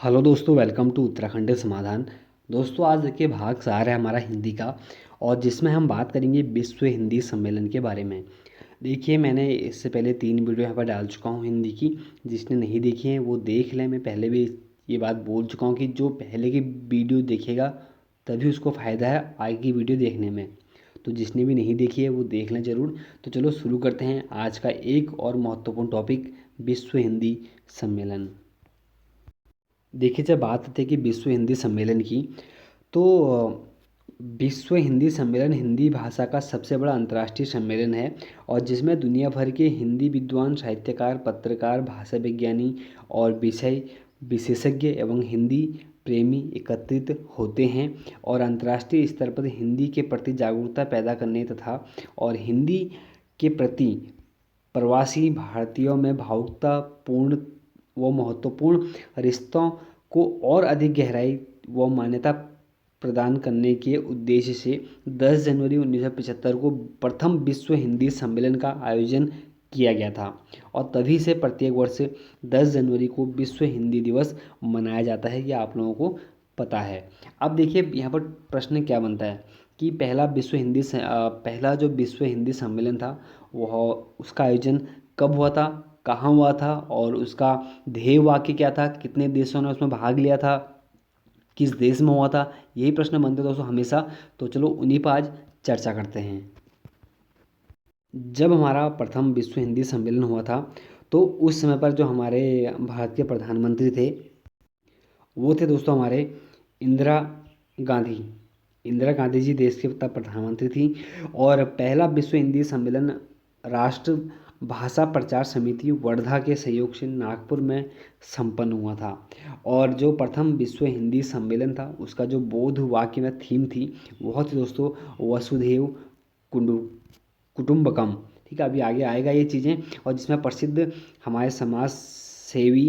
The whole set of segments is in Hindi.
हेलो दोस्तों, वेलकम टू उत्तराखंड समाधान। दोस्तों, आज देखिए भाग 4 है हमारा हिंदी का, और जिसमें हम बात करेंगे विश्व हिंदी सम्मेलन के बारे में। देखिए, मैंने इससे पहले 3 वीडियो यहाँ पर डाल चुका हूँ हिंदी की। जिसने नहीं देखी है वो देख लें। मैं पहले भी ये बात बोल चुका हूँ कि जो पहले की वीडियो देखेगा तभी उसको फ़ायदा है आगे की वीडियो देखने में। तो जिसने भी नहीं देखी है वो देख लें ज़रूर। तो चलो शुरू करते हैं आज का एक और महत्वपूर्ण टॉपिक, विश्व हिंदी सम्मेलन। देखिए, जब बात आती है कि विश्व हिंदी सम्मेलन की, तो विश्व हिंदी सम्मेलन हिंदी भाषा का सबसे बड़ा अंतर्राष्ट्रीय सम्मेलन है, और जिसमें दुनिया भर के हिंदी विद्वान, साहित्यकार, पत्रकार, भाषा विज्ञानी और विषय विशेषज्ञ एवं हिंदी प्रेमी एकत्रित होते हैं और अंतर्राष्ट्रीय स्तर पर हिंदी के प्रति जागरूकता पैदा करने तथा और हिंदी के प्रति प्रवासी भारतीयों में भावुकतापूर्ण व महत्वपूर्ण रिश्तों को और अधिक गहराई व मान्यता प्रदान करने के उद्देश्य से 10 जनवरी 1975 को प्रथम विश्व हिंदी सम्मेलन का आयोजन किया गया था, और तभी से प्रत्येक वर्ष 10 जनवरी को विश्व हिंदी दिवस मनाया जाता है। ये आप लोगों को पता है। अब देखिए, यहाँ पर प्रश्न क्या बनता है कि पहला जो विश्व हिंदी सम्मेलन था वह उसका आयोजन कब हुआ था, कहाँ हुआ था, और उसका ध्येय वाक्य क्या था, कितने देशों ने उसमें भाग लिया था, किस देश में हुआ था। यही प्रश्न बनते हैं दोस्तों हमेशा। तो चलो उन्हीं पर आज चर्चा करते हैं। जब हमारा प्रथम विश्व हिंदी सम्मेलन हुआ था, तो उस समय पर जो हमारे भारत के प्रधानमंत्री थे वो थे दोस्तों हमारे इंदिरा गांधी। इंदिरा गांधी जी देश के तब प्रधानमंत्री थी, और पहला विश्व हिंदी सम्मेलन राष्ट्र भाषा प्रचार समिति वर्धा के सहयोग से नागपुर में संपन्न हुआ था। और जो प्रथम विश्व हिंदी सम्मेलन था उसका जो बोध वाक्य में थीम थी वह थी दोस्तों वसुधैव कुंडु कुटुम्बकम। ठीक है, अभी आगे आएगा ये चीज़ें। और जिसमें प्रसिद्ध हमारे समाज सेवी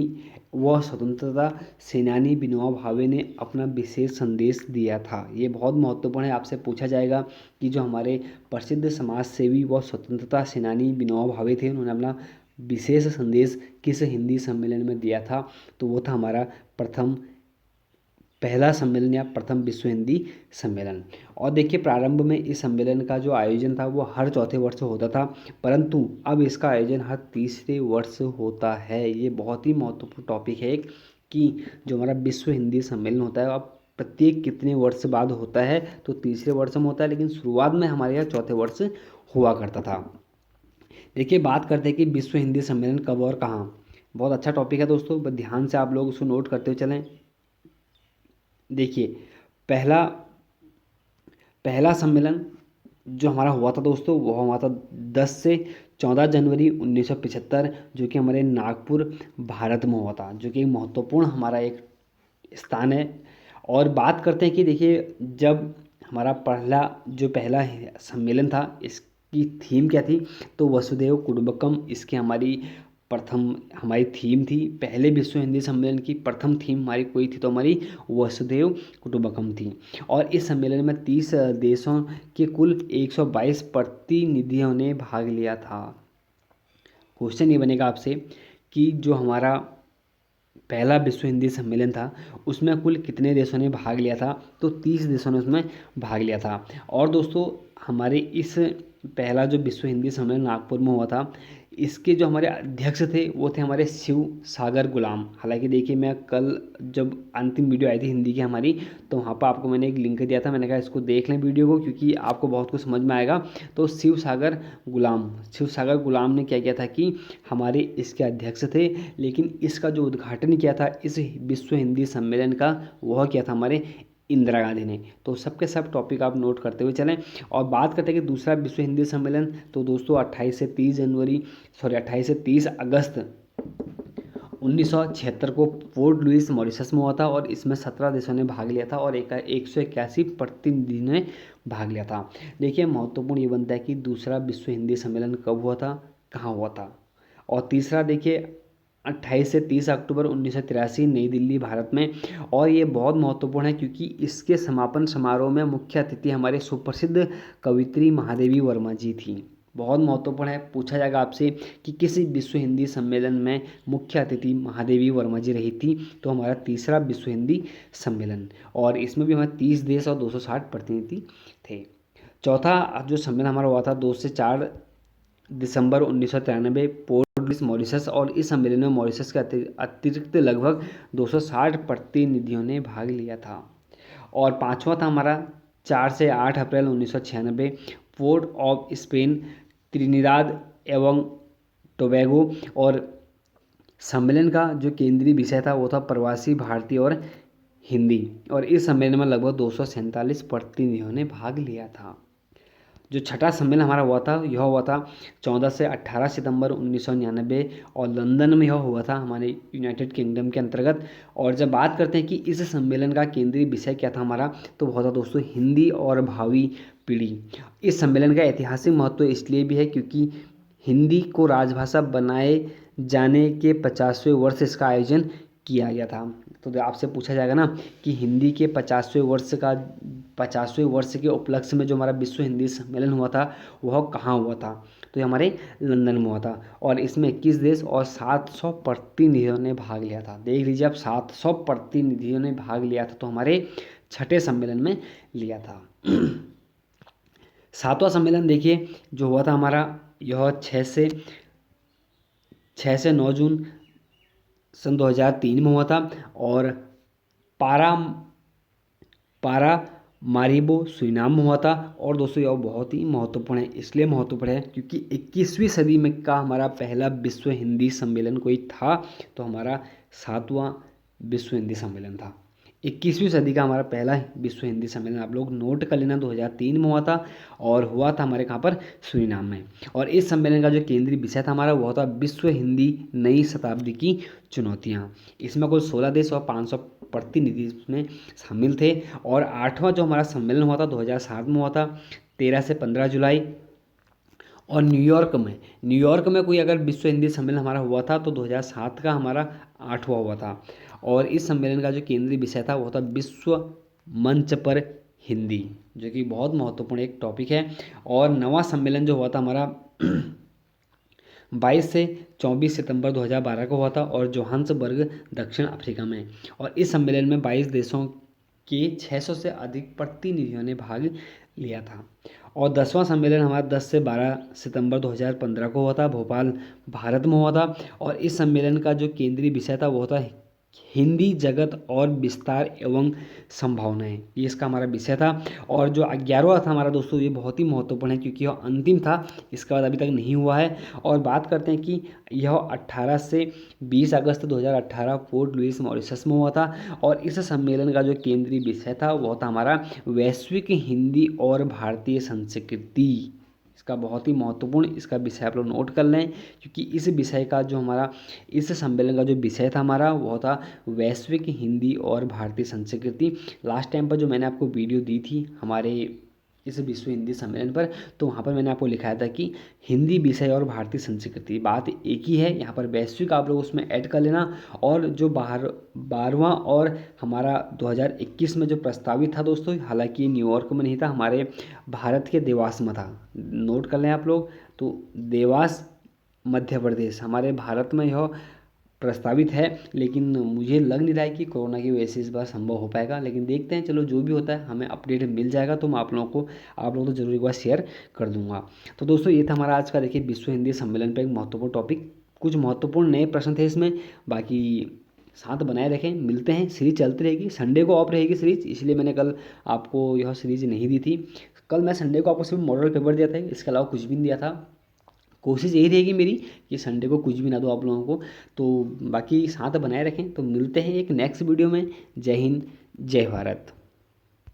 व स्वतंत्रता सेनानी विनोबा भावे ने अपना विशेष संदेश दिया था। ये बहुत महत्वपूर्ण है, आपसे पूछा जाएगा कि जो हमारे प्रसिद्ध समाज सेवी व स्वतंत्रता सेनानी विनोबा भावे थे उन्होंने अपना विशेष संदेश किस हिंदी सम्मेलन में दिया था। तो वो था हमारा पहला सम्मेलन या प्रथम विश्व हिंदी सम्मेलन। और देखिए, प्रारंभ में इस सम्मेलन का जो आयोजन था वो हर चौथे वर्ष होता था, परंतु अब इसका आयोजन हर तीसरे वर्ष होता है। ये बहुत ही महत्वपूर्ण टॉपिक है कि जो हमारा विश्व हिंदी सम्मेलन होता है अब प्रत्येक कितने वर्ष बाद होता है, तो तीसरे वर्ष में होता है, लेकिन शुरुआत में हमारे यहाँ चौथे वर्ष हुआ करता था। देखिए, बात करते हैं कि विश्व हिंदी सम्मेलन कब और कहाँ। बहुत अच्छा टॉपिक है दोस्तों, बस ध्यान से आप लोग उसको नोट करते हुए चलें। देखिए, पहला पहला सम्मेलन जो हमारा हुआ था दोस्तों वह हुआ था 10 से 14 जनवरी 1975, जो कि हमारे नागपुर भारत में हुआ था, जो कि महत्वपूर्ण हमारा एक स्थान है। और बात करते हैं कि देखिए, जब हमारा पहला सम्मेलन था इसकी थीम क्या थी, तो वसुधैव कुटुंबकम इसकी हमारी थीम थी। पहले विश्व हिंदी सम्मेलन की प्रथम थीम हमारी कोई थी तो हमारी वसुधैव कुटुंबकम थी। और इस सम्मेलन में 30 देशों के कुल 122 प्रतिनिधियों ने भाग लिया था। क्वेश्चन ये बनेगा आपसे कि जो हमारा पहला विश्व हिंदी सम्मेलन था उसमें कुल कितने देशों ने भाग लिया था, तो 30 देशों ने उसमें भाग लिया था। और दोस्तों, हमारे इस पहला जो विश्व हिंदी सम्मेलन नागपुर में हुआ था, इसके जो हमारे अध्यक्ष थे वो थे हमारे शिव सागर गुलाम। हालांकि देखिए, मैं कल जब अंतिम वीडियो आई थी हिंदी की हमारी, तो वहाँ पर आपको मैंने एक लिंक दिया था, मैंने कहा इसको देख लें वीडियो को, क्योंकि आपको बहुत कुछ समझ में आएगा। तो शिव सागर गुलाम ने क्या किया था कि हमारे इसके अध्यक्ष थे, लेकिन इसका जो उद्घाटन किया था इस विश्व हिंदी सम्मेलन का वह किया था हमारे इंदिरा गांधी ने। तो सबके सब टॉपिक आप नोट करते हुए चलें। और बात करते हैं कि दूसरा विश्व हिंदी सम्मेलन, तो दोस्तों 28 से 30 अगस्त 1976 को पोर्ट लुइस मॉरिशस में हुआ था, और इसमें 17 देशों ने भाग लिया था और 181 प्रतिनिधि ने भाग लिया था। देखिए, महत्वपूर्ण ये बनता है कि दूसरा विश्व हिंदी सम्मेलन कब हुआ था, कहाँ हुआ था। और तीसरा देखिए, 28 से 30 अक्टूबर 1983 नई दिल्ली भारत में। और ये बहुत महत्वपूर्ण है क्योंकि इसके समापन समारोह में मुख्य अतिथि हमारे सुप्रसिद्ध कवित्री महादेवी वर्मा जी थी। बहुत महत्वपूर्ण है, पूछा जाएगा आपसे कि किस विश्व हिंदी सम्मेलन में मुख्य अतिथि महादेवी वर्मा जी रही थी, तो हमारा तीसरा विश्व हिंदी सम्मेलन, और इसमें भी हमारे 30 देश और 260 प्रतिनिधि थे। चौथा जो सम्मेलन हमारा हुआ था 2 से 4 दिसंबर 1993 पोर्ट लुइस मॉरिशस, और इस सम्मेलन में मॉरिशस के अतिरिक्त लगभग 260 प्रतिनिधियों ने भाग लिया था। और पांचवा था हमारा 4 से 8 अप्रैल 1996 पोर्ट ऑफ स्पेन त्रिनिदाद एवं टोबैगो, और सम्मेलन का जो केंद्रीय विषय था वो था प्रवासी भारतीय और हिंदी, और इस सम्मेलन में लगभग 247 प्रतिनिधियों ने भाग लिया था। जो छठा सम्मेलन हमारा हुआ था यह हुआ था 14 से 18 सितंबर 1999, और लंदन में यह हुआ था हमारे यूनाइटेड किंगडम के अंतर्गत। और जब बात करते हैं कि इस सम्मेलन का केंद्रीय विषय क्या था हमारा, तो वो था दोस्तों हिंदी और भावी पीढ़ी। इस सम्मेलन का ऐतिहासिक महत्व इसलिए भी है क्योंकि हिंदी को राजभाषा बनाए जाने के 50वें वर्ष इसका आयोजन किया गया था। तो आपसे पूछा जाएगा ना कि हिंदी के 50वें वर्ष के उपलक्ष्य में जो हमारा विश्व हिंदी सम्मेलन हुआ था वह कहाँ हुआ था, तो ये हमारे लंदन में हुआ था, और इसमें 21 देश और 700 प्रतिनिधियों ने भाग लिया था। देख लीजिए अब 700 प्रतिनिधियों ने भाग लिया था, तो हमारे छठे सम्मेलन में लिया था। सातवां सम्मेलन देखिए जो हुआ था हमारा यह 6 से 9 जून सन 2003 में हुआ था, और पारा मारिबो सुरीनाम में हुआ था। और दोस्तों यह बहुत ही महत्वपूर्ण है, इसलिए महत्वपूर्ण है क्योंकि 21वीं सदी में का हमारा पहला विश्व हिंदी सम्मेलन कोई था, तो हमारा 7वां विश्व हिंदी सम्मेलन था। 21वीं सदी का हमारा पहला विश्व हिंदी सम्मेलन आप लोग नोट कर लेना 2003 में हुआ था, और हुआ था हमारे कहाँ पर सूरीनाम में। और इस सम्मेलन का जो केंद्रीय विषय था हमारा वो था विश्व हिंदी नई शताब्दी की चुनौतियाँ। इसमें कुल 16 देश और 500 प्रतिनिधि इसमें शामिल थे। और 8वां जो हमारा सम्मेलन हुआ था 2007 में हुआ था 13 से 15 जुलाई, और न्यूयॉर्क में कोई अगर विश्व हिंदी सम्मेलन हमारा हुआ था तो 2007 का हमारा 8वां हुआ था। और इस सम्मेलन का जो केंद्रीय विषय था वो था विश्व मंच पर हिंदी, जो कि बहुत महत्वपूर्ण एक टॉपिक है। और 9वां सम्मेलन जो हुआ था हमारा 22 से 24 सितंबर 2012 को हुआ था, और जोहान्सबर्ग दक्षिण अफ्रीका में। और इस सम्मेलन में 22 देशों के 600 से अधिक प्रतिनिधियों ने भाग लिया था। और 10वां सम्मेलन हमारा 10 से 12 सितंबर 2015 को हुआ था, भोपाल भारत में हुआ था। और इस सम्मेलन का जो केंद्रीय विषय था वो था हिंदी जगत और विस्तार एवं संभावनाएं, ये इसका हमारा विषय था। और जो 11वां था हमारा दोस्तों ये बहुत ही महत्वपूर्ण है क्योंकि यह अंतिम था, इसके बाद अभी तक नहीं हुआ है। और बात करते हैं कि यह 18 से 20 अगस्त 2018 पोर्ट लुइस मॉरिशस में हुआ था। और इस सम्मेलन का जो केंद्रीय विषय था वो था हमारा वैश्विक हिंदी और भारतीय संस्कृति। इसका बहुत ही महत्वपूर्ण इसका विषय आप लोग नोट कर लें, क्योंकि इस विषय का जो हमारा इस सम्मेलन का जो विषय था हमारा वो था वैश्विक हिंदी और भारतीय संस्कृति। लास्ट टाइम पर जो मैंने आपको वीडियो दी थी हमारे इस विश्व हिंदी सम्मेलन पर, तो वहाँ पर मैंने आपको लिखाया था कि हिंदी विषय और भारतीय संस्कृति बात एक ही है, यहाँ पर वैश्विक आप लोग उसमें ऐड कर लेना। और जो 12वां और हमारा 2021 में जो प्रस्तावित था दोस्तों, हालांकि न्यूयॉर्क में नहीं था, हमारे भारत के देवास में था, नोट कर लें आप लोग। तो देवास मध्य प्रदेश हमारे भारत में यह प्रस्तावित है, लेकिन मुझे लग नहीं रहा है कि कोरोना की वजह से इस बार संभव हो पाएगा, लेकिन देखते हैं। चलो जो भी होता है हमें अपडेट मिल जाएगा तो मैं आप लोग तो जरूर एक बार शेयर कर दूंगा। तो दोस्तों ये था हमारा आज का देखिए विश्व हिंदी सम्मेलन पर एक महत्वपूर्ण टॉपिक। कुछ महत्वपूर्ण नए प्रश्न थे इसमें, बाकी साथ बनाए रखें, मिलते हैं। सीरीज चलती रहेगी, संडे को ऑफ रहेगी सीरीज, इसलिए मैंने कल आपको यह सीरीज नहीं दी थी। कल मैं संडे को आपको सिर्फ मॉडल पेपर दिया था, इसके अलावा कुछ भी नहीं दिया था। कोशिश यही रहेगी मेरी कि संडे को कुछ भी ना दो आप लोगों को। तो बाकी साथ बनाए रखें, तो मिलते हैं एक नेक्स्ट वीडियो में। जय हिंद, जय भारत।